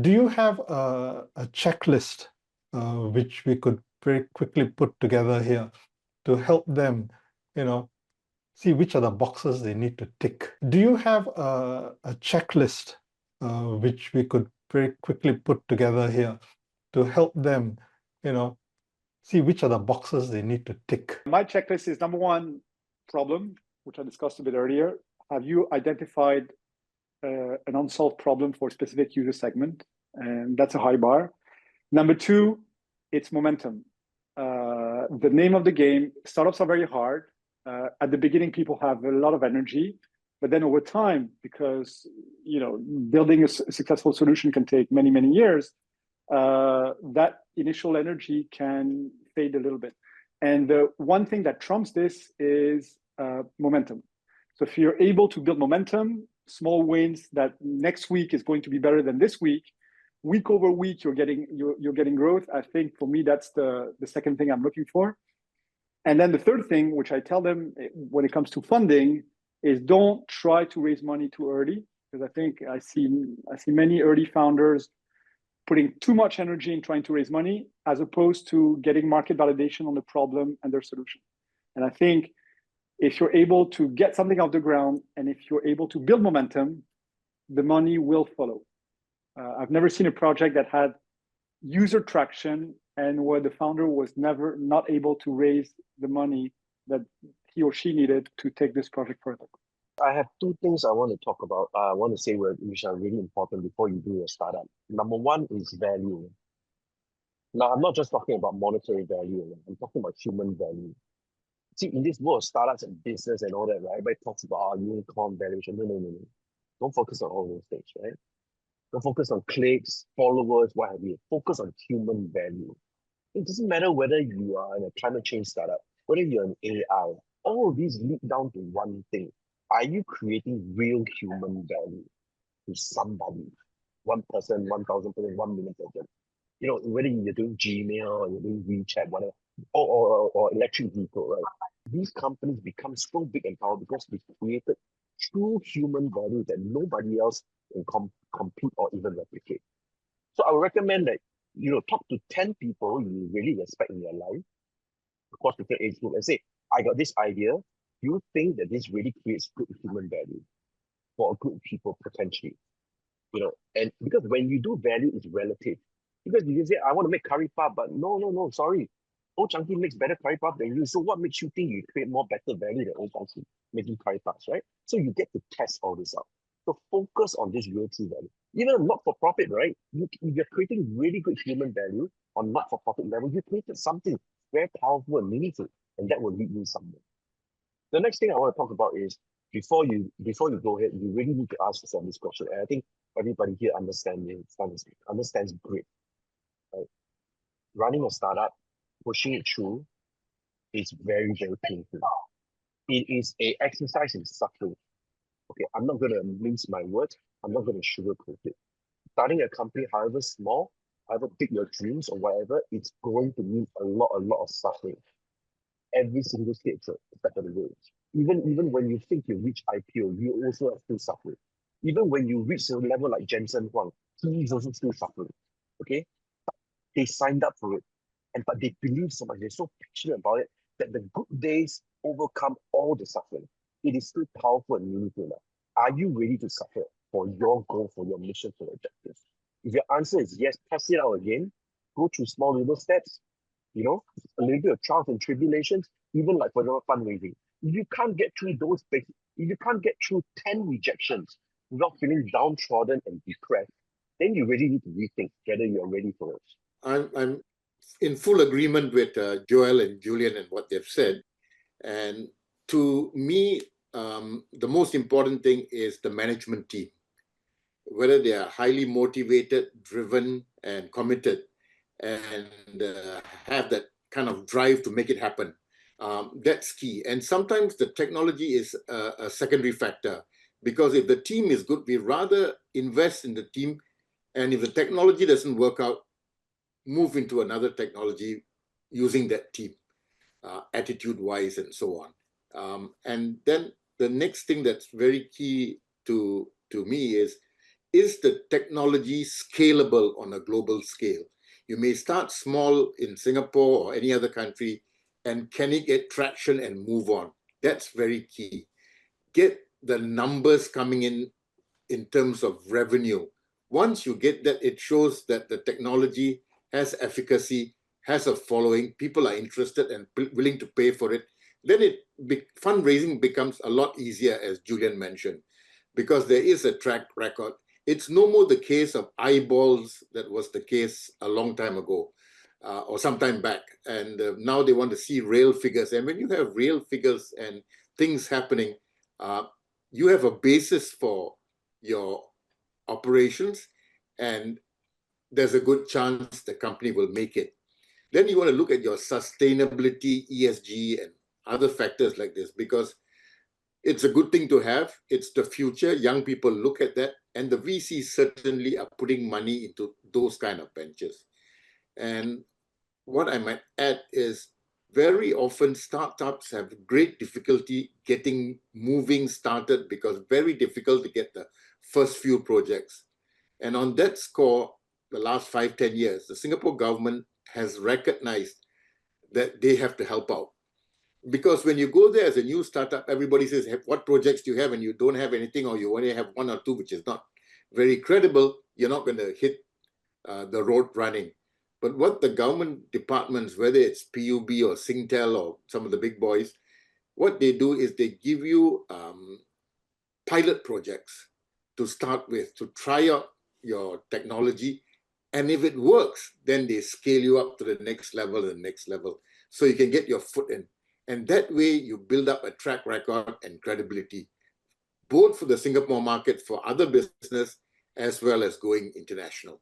Do you have a checklist which we could very quickly put together here to help them, see which are the boxes they need to tick? Do you have a checklist which we could very quickly put together here to help them, see which are the boxes they need to tick? My checklist is number one, problem, which I discussed a bit earlier. Have you identified an unsolved problem for a specific user segment? And that's a high bar. Number two, it's momentum. The name of the game, startups are very hard. At the beginning, people have a lot of energy, but then over time, because building a successful solution can take many, many years, that initial energy can fade a little bit. And the one thing that trumps this is momentum. So if you're able to build momentum, small wins that next week is going to be better than this week over week, you're getting growth. I think for me, that's the second thing I'm looking for. And then the third thing, which I tell them when it comes to funding, is don't try to raise money too early, because I think I see many early founders putting too much energy in trying to raise money as opposed to getting market validation on the problem and their solution. And I think if you're able to get something off the ground and if you're able to build momentum, the money will follow. I've never seen a project that had user traction and where the founder was never not able to raise the money that he or she needed to take this project further. I have two things I want to talk about. I want to say which are really important before you do your startup. Number one is value. Now, I'm not just talking about monetary value. I'm talking about human value. See, in this world of startups and business and all that, right? Everybody talks about unicorn valuation. No. Don't focus on all those things, right? Don't focus on clicks, followers, what have you. Focus on human value. It doesn't matter whether you are in a climate change startup, whether you're an AI, all of these lead down to one thing. Are you creating real human value to somebody? One person, 1,000 person, 1 million person. Whether you're doing Gmail or you're doing WeChat, whatever, or electric vehicle, right? These companies become so big and powerful because they created true human value that nobody else can compete or even replicate. So I would recommend that, talk to 10 people you really respect in your life, across different age group, and say, I got this idea. Do you think that this really creates good human value for a group of people potentially? And because when you do value, it's relative. Because you say, I want to make curry puff, but no, sorry. Old Chunky makes better curry puff than you. So what makes you think you create more better value than Old Chunky making curry puffs, right? So you get to test all this out. So focus on this real true value. Even not-for-profit, right? If you're creating really good human value on not-for-profit level, you created something very powerful and meaningful, and that will lead you somewhere. The next thing I want to talk about is before you go ahead, you really need to ask yourself this question. And I think everybody here understands great. Right? Running a startup, pushing it through is very, very painful. It is an exercise in suffering. Okay, I'm not going to mince my words. I'm not going to sugarcoat it. Starting a company, however small, however big your dreams or whatever, it's going to mean a lot of suffering. Every single step of the way. Even when you think you reach IPO, you also are still suffering. Even when you reach a level like Jensen Huang, he is also still suffering. Okay? They signed up for it, but they believe so much, they're so passionate about it, that the good days overcome all the suffering. It is still powerful and meaningful enough. Are you ready to suffer for your goal, for your mission, for your objectives? If your answer is yes, test it out again, go through small little steps, a little bit of trials and tribulations, even like for example, fundraising. If you can't get through those basics, if you can't get through 10 rejections without feeling downtrodden and depressed, then you really need to rethink whether you're ready for it. I'm in full agreement with Joel and Julien and what they've said. And to me, the most important thing is the management team. Whether they are highly motivated, driven, and committed, and have that kind of drive to make it happen. That's key. And sometimes the technology is a secondary factor, because if the team is good, we rather invest in the team. And if the technology doesn't work out, move into another technology using that team, attitude-wise and so on. And then the next thing that's very key to me is is the technology scalable on a global scale? You may start small in Singapore or any other country, and can it get traction and move on? That's very key. Get the numbers coming in terms of revenue. Once you get that, it shows that the technology has efficacy, has a following, people are interested and willing to pay for it. Then fundraising becomes a lot easier, as Julien mentioned, because there is a track record. It's no more the case of eyeballs that was the case a long time ago or some time back. And now they want to see real figures. And when you have real figures and things happening, you have a basis for your operations, and there's a good chance the company will make it. Then you want to look at your sustainability, ESG, and other factors like this, because it's a good thing to have. It's the future. Young people look at that, and the VCs certainly are putting money into those kind of ventures. And what I might add is very often startups have great difficulty getting moving started because very difficult to get the first few projects. And on that score, the last 5-10 years, the Singapore government has recognized that they have to help out. Because when you go there as a new startup, everybody says, what projects do you have? And you don't have anything, or you only have one or two, which is not very credible, you're not going to hit the road running. But what the government departments, whether it's PUB or Singtel or some of the big boys, what they do is they give you pilot projects to start with, to try out your technology. And if it works, then they scale you up to the next level and next level, so you can get your foot in. And that way you build up a track record and credibility, both for the Singapore market, for other business, as well as going international.